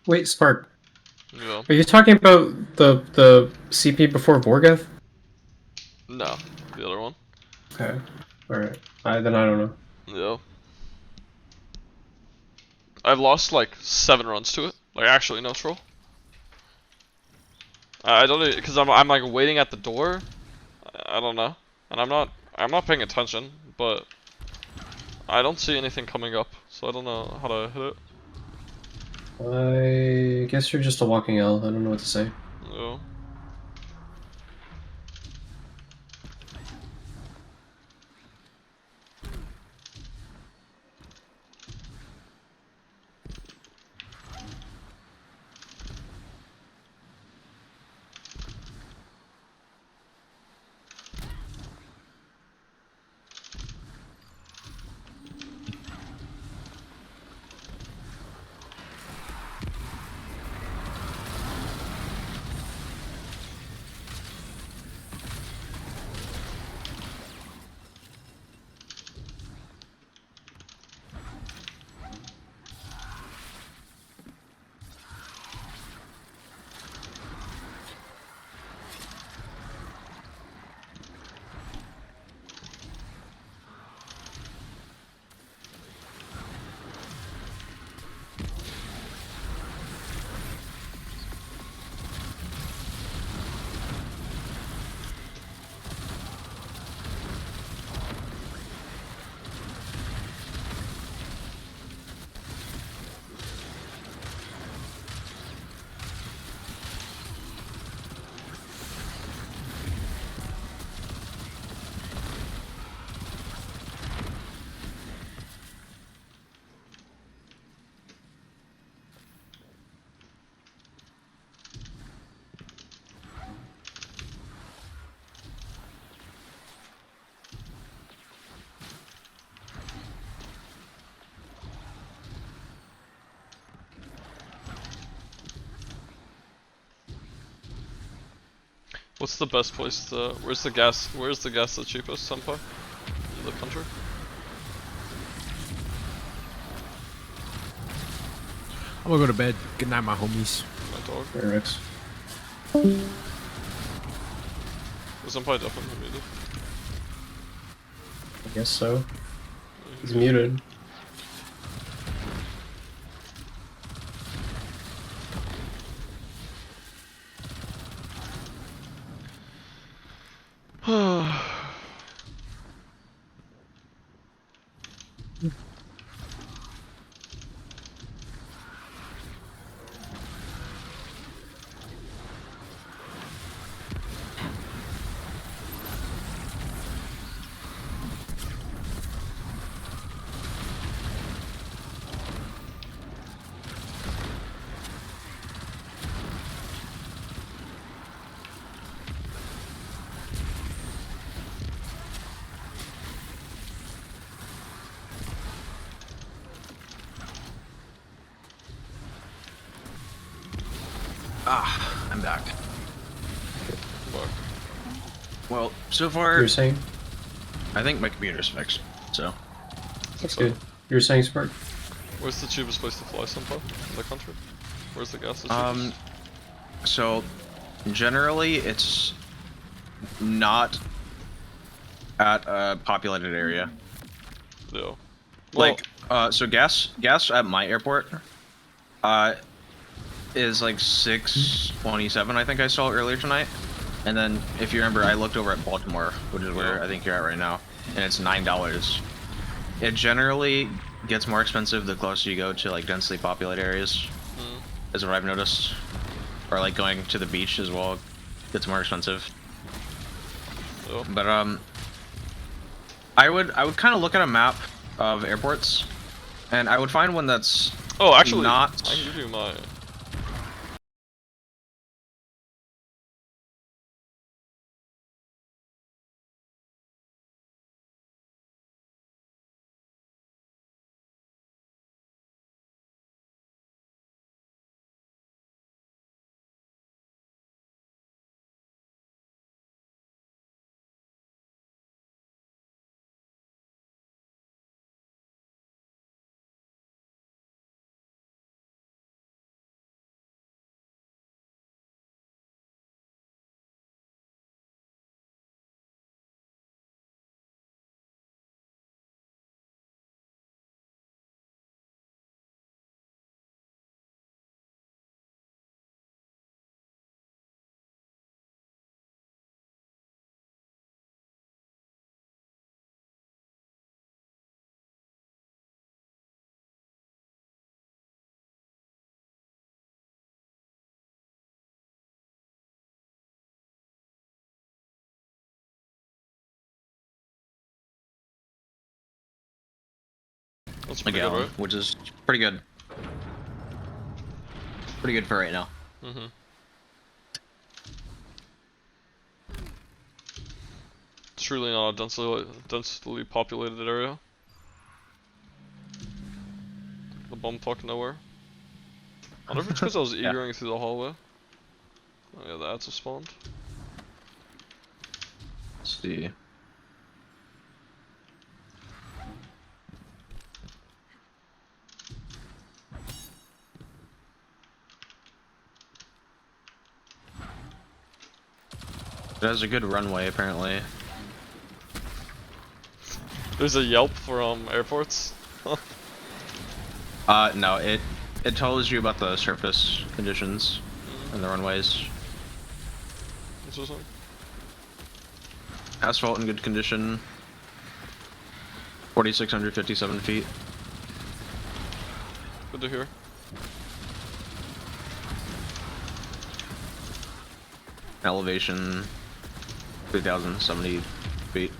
Wait, Spark. Yeah. Are you talking about the CP before Vorgeth? No, the other one. Okay. Alright. Then I don't know. Yeah. I've lost like 7 runs to it. Like actually no troll. I don't because I'm like waiting at the door. I don't know, and I'm not paying attention, but I don't see anything coming up, so I don't know how to hit it. I guess you're just a walking L. I don't know what to say. Yeah. What's the best place to? Where's the gas? Where's the gas the cheapest, Senpai? In the country? I'm gonna go to bed. Good night, my homies. My dog. Rex. The Senpai definitely muted. I guess so. He's muted. Ah, I'm back. Fuck. Well, so You far, were saying? I think my computer's fixed. So, That's good. You were saying, Spark? Where's the cheapest place to fly, Senpai? In the country? Where's the gas the cheapest? so generally it's not at a populated area. Yeah. Well, Like, so gas at my airport, is like 6.27. I think I saw earlier tonight. And then, if you remember, I looked over at Baltimore, which is where I think you're at right now, and it's $9. It generally gets more expensive the closer you go to like densely populated areas, is what I've noticed. Or like going to the beach as well gets more expensive. yeah. But I would kind of look at a map of airports, and I would find one that's Oh, actually, not. I can give you my That's a pretty good, gallon, right? which is pretty good. Pretty good for right now. Mm-hmm. Truly not a densely populated area. The bumfuck nowhere. I wonder if it's because I was Yeah. eagering through the hallway. Oh yeah, the ads have spawned. Let's see. It has a good runway, apparently. There's a Yelp for airports. No, it tells you about the surface conditions and the runways. What's this one? Asphalt in good condition. 4,657 feet. Good to hear. Elevation 3,070 feet.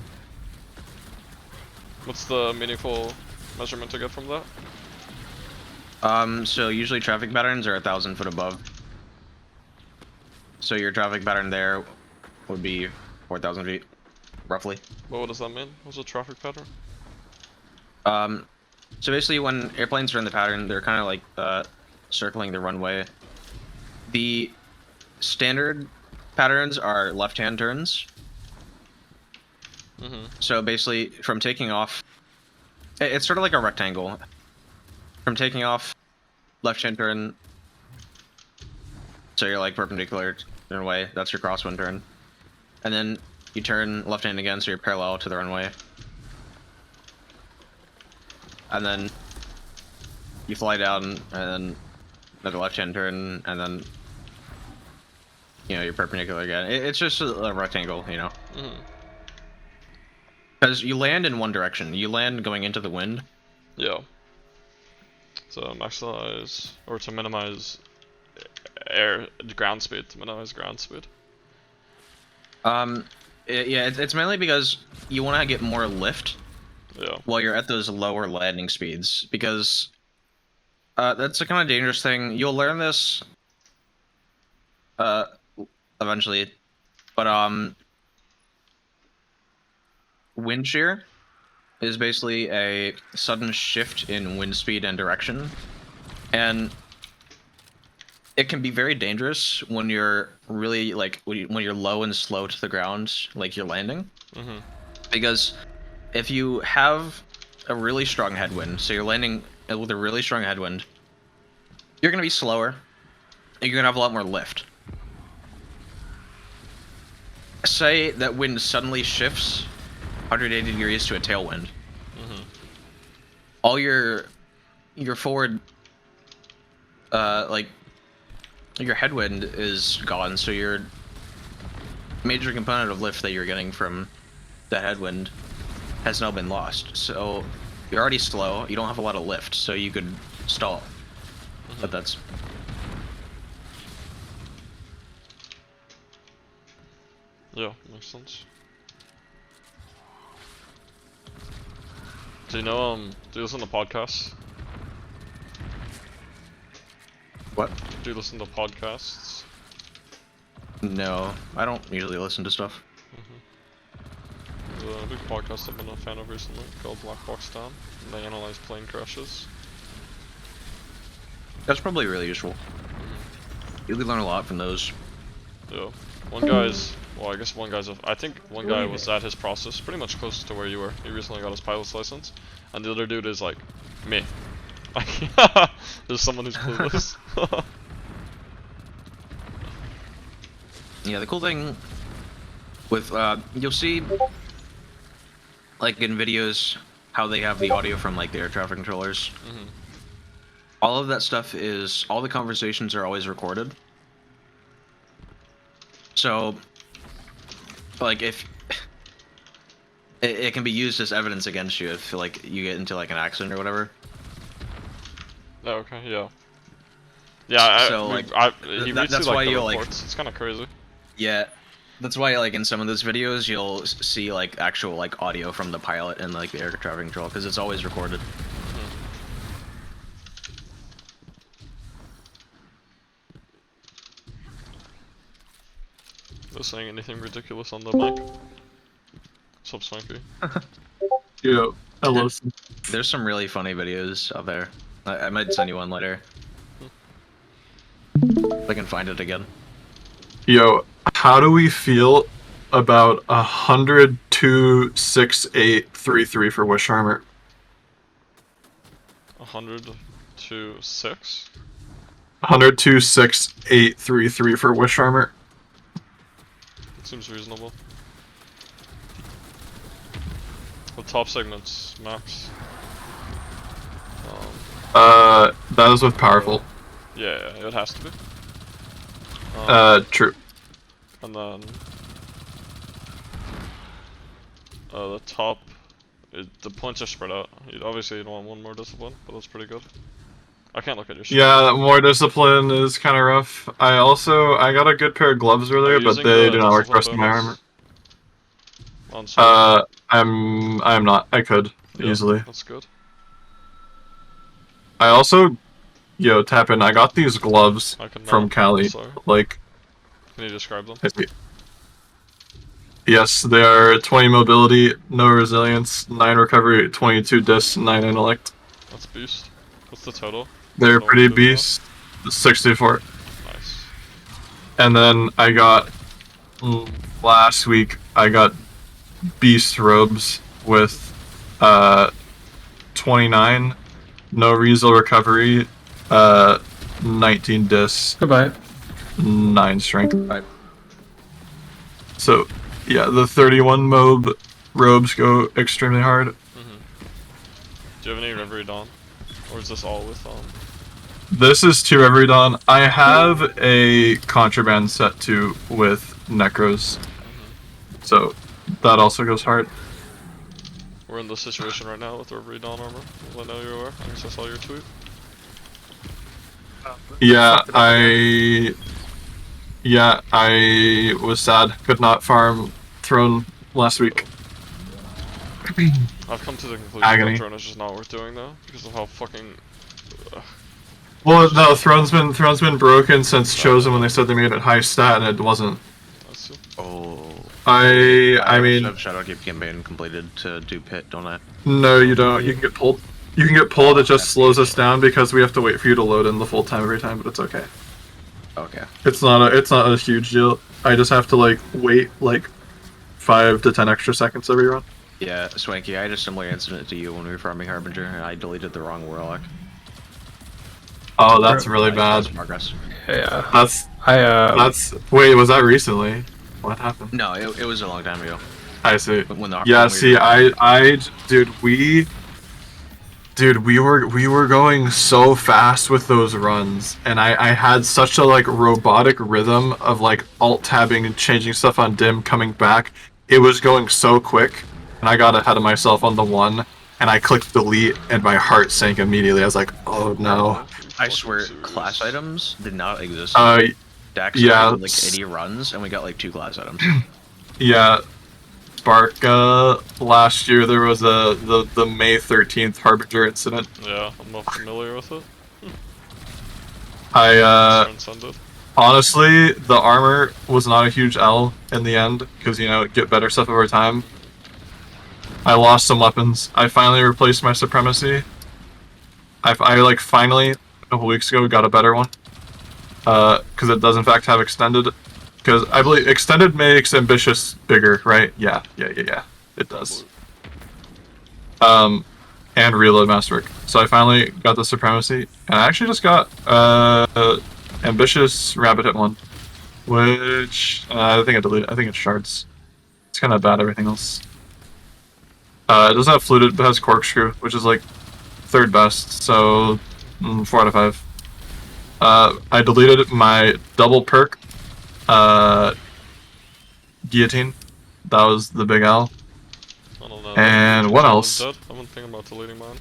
What's the meaningful measurement to get from that? So usually traffic patterns are 1,000 foot above. So your traffic pattern there would be 4,000 feet, roughly. Well, what does that mean? What's a traffic pattern? So basically when airplanes are in the pattern, they're kind of like circling the runway. The standard patterns are left-hand turns. Mm-hmm. So basically from taking off, it's sort of like a rectangle. From taking off, left-hand turn, so you're like perpendicular to the runway, that's your crosswind turn. And then you turn left-hand again, so you're parallel to the runway. And then you fly down, and then another left-hand turn, and then, you know, you're perpendicular again. It's just a rectangle, you know. Mm-hmm. Because you land in one direction. You land going into the wind. Yeah. So maximize, or to minimize ground speed, It's mainly because you want to get more lift. Yeah. While you're at those lower landing speeds, because that's a kind of dangerous thing. You'll learn this eventually, but wind shear is basically a sudden shift in wind speed and direction, and it can be very dangerous when you're really when you're low and slow to the ground, like you're landing. Mm-hmm. Because if you have a really strong headwind, so you're landing with a really strong headwind, you're gonna be slower, and you're gonna have a lot more lift. Say that wind suddenly shifts 180 degrees to a tailwind. Mm-hmm. All your forward, your headwind is gone, so your major component of lift that you're getting from that headwind has now been lost. So you're already slow, you don't have a lot of lift, so you could stall. Mm-hmm. But that's... Yeah, makes sense. Do you know, do you listen to podcasts? What? Do you listen to podcasts? No, I don't usually listen to stuff. There's a big podcast I've been a fan of recently called Black Box Down, and they analyze plane crashes. That's probably really useful. You can learn a lot from those. Yeah. One guy's, well, I guess one guy's, I think one guy was at his process, pretty much close to where you were. He recently got his pilot's license, and the other dude is like, me. Like, there's someone who's clueless. Yeah, the cool thing with, you'll see, like in videos, how they have the audio from like the air traffic controllers. Mm-hmm. All of that stuff is, all the conversations are always recorded. So, like if, it can be used as evidence against you if like you get into like an accident or whatever. Oh, okay, yeah. Yeah, so, he that's reads why the you'll reports. It's kind of crazy. Yeah, that's why like in some of those videos you'll see like actual like audio from the pilot and like the air traffic control, because it's always recorded. Mm-hmm. for saying anything ridiculous on the mic. Sup, Swanky? Yo, hello. There's some really funny videos out there. I might send you one later. If I can find it again. Yo, how do we feel about 102.6833 for Wish Armor? 100 to 6? 102.6833 for Wish Armor. That seems reasonable. The top segments, max. That is with powerful. Yeah, it has to be. True. And then the top, the points are spread out. Obviously, you'd want one more discipline, but that's pretty good. I can't look at your shit. Yeah, more discipline is kind of rough. I got a good pair of gloves earlier, but they do not work for rest of my armor. I'm not. I could easily. That's good. I also, yo, tap in. I got these gloves from Cali. Like, can you describe them? Yes, they are 20 mobility, no resilience, 9 recovery, 22 dis, 9 intellect. That's beast. What's the total? They're pretty beast. 64. Nice. And then I got last week. I got beast robes with 29, no resil recovery, 19 dis. Goodbye. 9 strength. So, yeah, the 31 mob robes go extremely hard. Do you have any Reverie Dawn? Or is this all with This is 2 Reverie Dawn. I have a contraband set too with Necros. So, that also goes hard. We're in this situation right now with Reverie Dawn armor. I know you are. I guess I saw your tweet. Yeah, I was sad. Could not farm Throne last week. I've come to the conclusion that Throne is just not worth doing though, because of how fucking... Well, no, Throne's been broken since Chosen when they said they made it high stat and it wasn't. Oh. I mean... Shadowkeep campaign completed to do pit, don't I? No, you don't. You can get pulled. You can get pulled, it just slows us down because we have to wait for you to load in the full time every time, but it's okay. Okay. It's not a huge deal. I just have to like wait like 5 to 10 extra seconds every run. Yeah, Swanky, I had a similar incident to you when we were farming Harbinger and I deleted the wrong Warlock. Oh, that's really bad. Progress. Yeah. Wait, was that recently? What happened? No, it was a long time ago. I see. When the, yeah, when see, we were going so fast with those runs, and I had such a like robotic rhythm of like alt tabbing and changing stuff on dim coming back. It was going so quick, and I got ahead of myself on the 1, and I clicked delete, and my heart sank immediately. I was like, oh no. I swear, class items did not exist. Dax yeah, did like 80 runs, and we got like 2 class items. Yeah. Spark, last year there was the May 13th Harbinger incident. Yeah, I'm not familiar with it. Honestly, the armor was not a huge L in the end, because, you know, get better stuff over time. I lost some weapons. I finally replaced my Supremacy. I like, finally, a couple weeks ago, got a better one. Because it does, in fact, have Extended. Because I believe Extended makes Ambitious bigger, right? Yeah. It does. And Reload Masterwork. So I finally got the Supremacy, and I actually just got Ambitious Rabbit Hit 1, which I think I deleted. I think it's Shards. It's kind of bad. Everything else. It doesn't have Fluted, but it has Corkscrew, which is like 3rd best. So 4 out of 5. I deleted my double perk. Guillotine. That was the big L. I don't know. And what else? I've been thinking about deleting mine.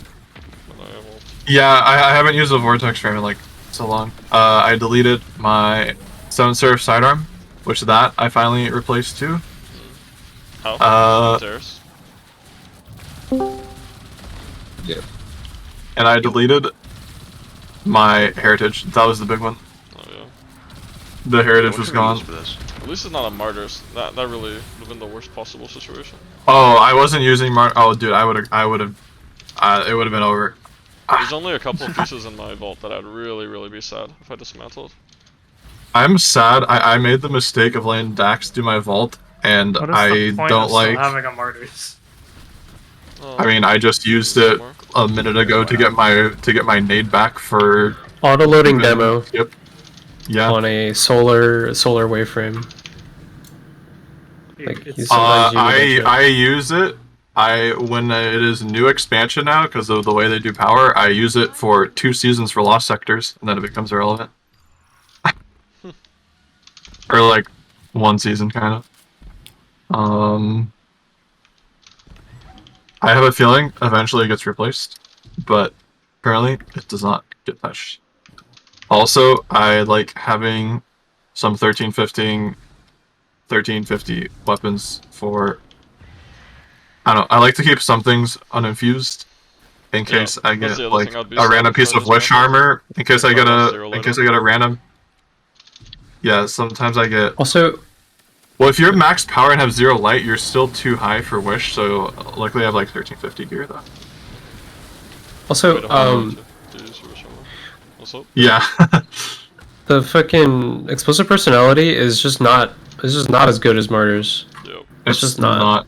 Yeah, I haven't used a Vortex frame in like so long. I deleted my 7 Seraph Sidearm, which that I finally replaced too. How? Yeah. And I deleted my Heritage. That was the big one. Oh yeah. The Heritage was gone. least it's not a martyrs. That really would have been the worst possible situation. Oh, I wasn't using Oh, dude, I would have. It would have been over. There's only a couple of pieces in my vault that I'd really be sad if I dismantled. I'm sad. I made the mistake of letting Dax do my vault, and What is I the point don't of like. still having a martyrs? I mean, I just used it a minute ago to get my nade back for Auto-loading demo Yep. Yeah. on a solar waveframe. Like, It's- you sometimes you I use it. When it is new expansion now, because of the way they do power, I use it for 2 seasons for Lost Sectors, and then it becomes irrelevant. Or like 1 season, kind of. I have a feeling eventually it gets replaced, but apparently it does not get touched. Also, I like having some 1350 weapons for. I don't know. I like to keep some things uninfused in case I that's get the other like thing I'd be a sad random if piece I of wish dismantled. armor. In case I get Zero a random. Yeah, sometimes I get. Also, Well, if you're max power and have 0 light, you're still too high for wish. So luckily, I have like 1350 gear though. also, What's up? Yeah. the fucking explosive personality is just not as good as Martyrs. Yep. It's just not.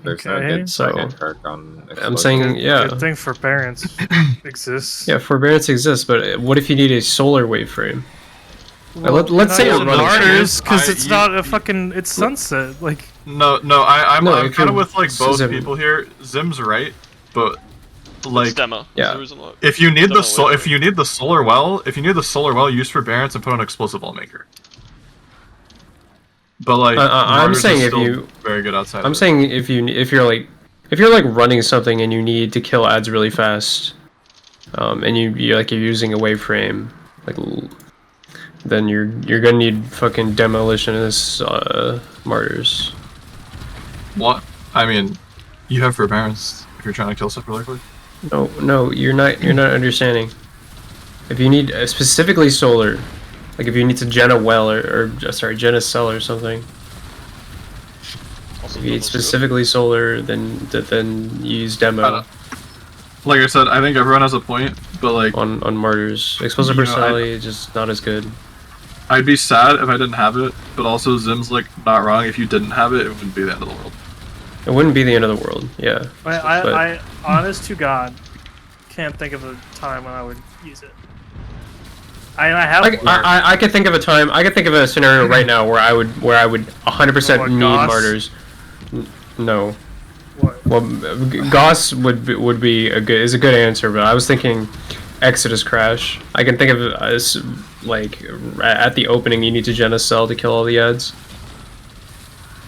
There's Okay. no good So, second perk on I'm explosive. saying, yeah. Good thing forbearance exists. Yeah, forbearance exists, but what if you need a solar waveframe? Well, let's say not you're using running martyrs because I- it's you- not a fucking. It's sunset. Like No, I'm No, I'm if kind of you're with like both Zim. people here. Zim's right, but It's like demo. Yeah. That's the reason why. if you need the Demo wave. if you need the solar well, use forbearance and put on explosive wall maker. But like, I'm Martyrs saying is if still you- very good outside. I'm of it. saying if you're like running something and you need to kill ads really fast, and you're using a waveframe, then you're gonna need fucking demolitionist martyrs. What? I mean, you have forbearance if you're trying to kill stuff really quick. No, you're not understanding. If you need specifically solar, like if you need to gen a well or gen a cell or something. Also If you need demo's good. specifically solar, then you use demo Like I said, I think everyone has a point, but like, on martyrs. Explosive You know, personality is just not as good. I'd be sad if I didn't have it. But also, Zim's like not wrong. If you didn't have it, it wouldn't be the end of the world. It wouldn't be the end of the world. Yeah. But- I honest to God, can't think of a time when I would use it. I have. I could think of a time. I could think of a scenario right now where I would 100% What, need Goss? martyrs. No. What? Well, Goss would be a good answer, but I was thinking Exodus Crash. I can think of it as like at the opening you need to gen a cell to kill all the ads.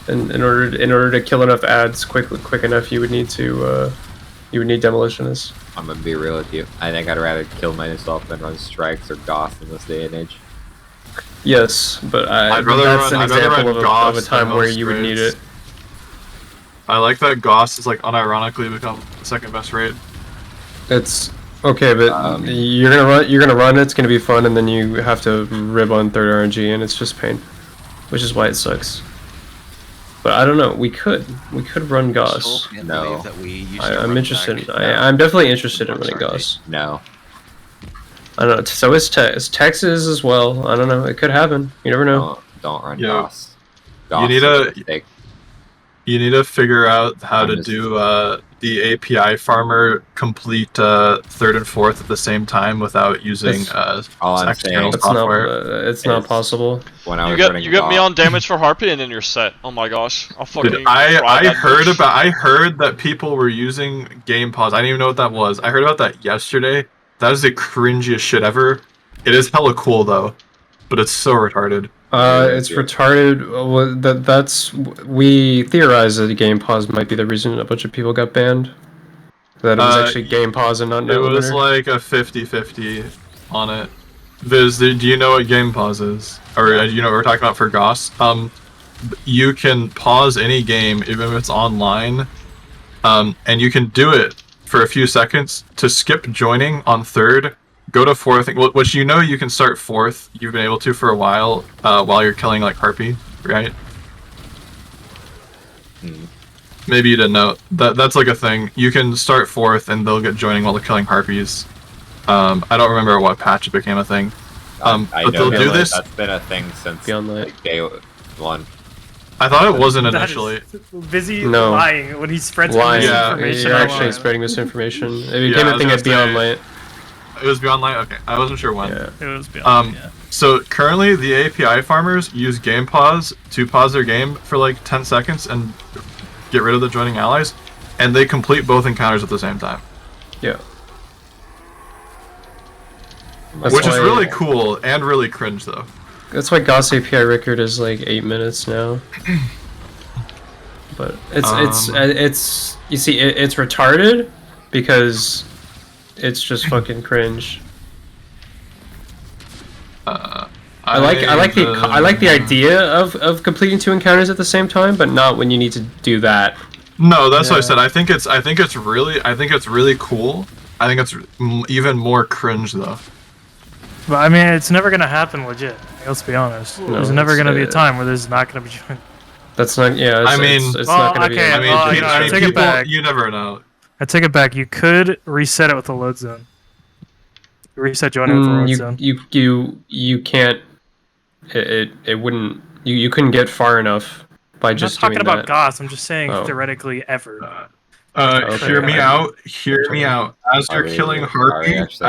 And in order to kill enough ads quick enough, you would need demolitionists. I'm gonna be real with you. I think I'd rather kill myself than run strikes or goth in this day and age. Yes, but I'd rather that's run- an I'd rather example run of Goss a time than where most you would need raids. it. I like that Goss is like unironically become the second best raid. It's okay, but you're gonna run. It's gonna be fun, and then you have to rib on third RNG, and it's just pain, which is why it sucks. But I don't know. We could run Goss. Still can't No. believe that we used to I'm run interested. back. I'm definitely interested in running Sorry. Goss. No. I don't know. So is Texas as well. I don't know. It could happen. You never know. Don't run Yeah. goth. Goth need is a- mistake. You need to figure out how to I'm just- do the API farmer complete third and fourth at the same time without using all I'm external saying. software. It's not Is- possible. When I You was get running me goth, on damage for Harpy and then you're set. Oh my gosh. I'll fucking Dude, try I that bitch. I heard that people were using game pause. I didn't even know what that was. I heard about that yesterday. That is the cringiest shit ever. It is hella cool though, but it's so retarded. It's retarded. We theorized that the game pause might be the reason a bunch of people got banned. That it was actually game pause and not It no was limiter. like a 50-50 on it. Viz, do you know what game pause is? Or you know what we're talking about for Goss? You can pause any game, even if it's online, and you can do it for a few seconds to skip joining on third, go to fourth, which you know you can start fourth. You've been able to for a while you're killing like Harpy. right? Hmm. Maybe you didn't know. That's like a thing. You can start 4th and they'll get joining while they're killing harpies. I don't remember what patch it became a thing. I But know they'll do that this. That's been a thing since Beyond Light. like, day 1. I thought it wasn't That initially. is busy No. lying when he spreads Lying. Yeah, misinformation. You're online. actually spreading misinformation. It Yeah, became I a was thing gonna at Beyond say- Light. It was Beyond Light? Okay, I wasn't sure when. Yeah. It was beyond. Yeah. So currently the API farmers use game pause to pause their game for like 10 seconds and get rid of the joining allies, and they complete both encounters at the same time. Yeah. That's Which is why- really cool and really cringe though. That's why Goss API record is like 8 minutes now. But it's you see it's retarded because it's just fucking cringe. I like the idea of completing 2 encounters at the same time, but not when you need to do that. No, that's what I Yeah. said. I think it's really cool. I think it's even more cringe though. But I mean, it's never gonna happen legit. Let's be honest. No, There's never it's, gonna be a uh, time where there's not gonna be joined. That's not yeah. It's, I mean- it's Well, not gonna be. okay, I mean, well, you know, I take it people, back. you never know. I take it back. You could reset it with the load zone. Reset joining with the load zone. You can't. It wouldn't. You couldn't get far enough by I'm not just talking doing about that. Goss. I'm just saying Oh. theoretically ever. Hear me out. Hear me out. As you're Are we- killing are we harpies, actually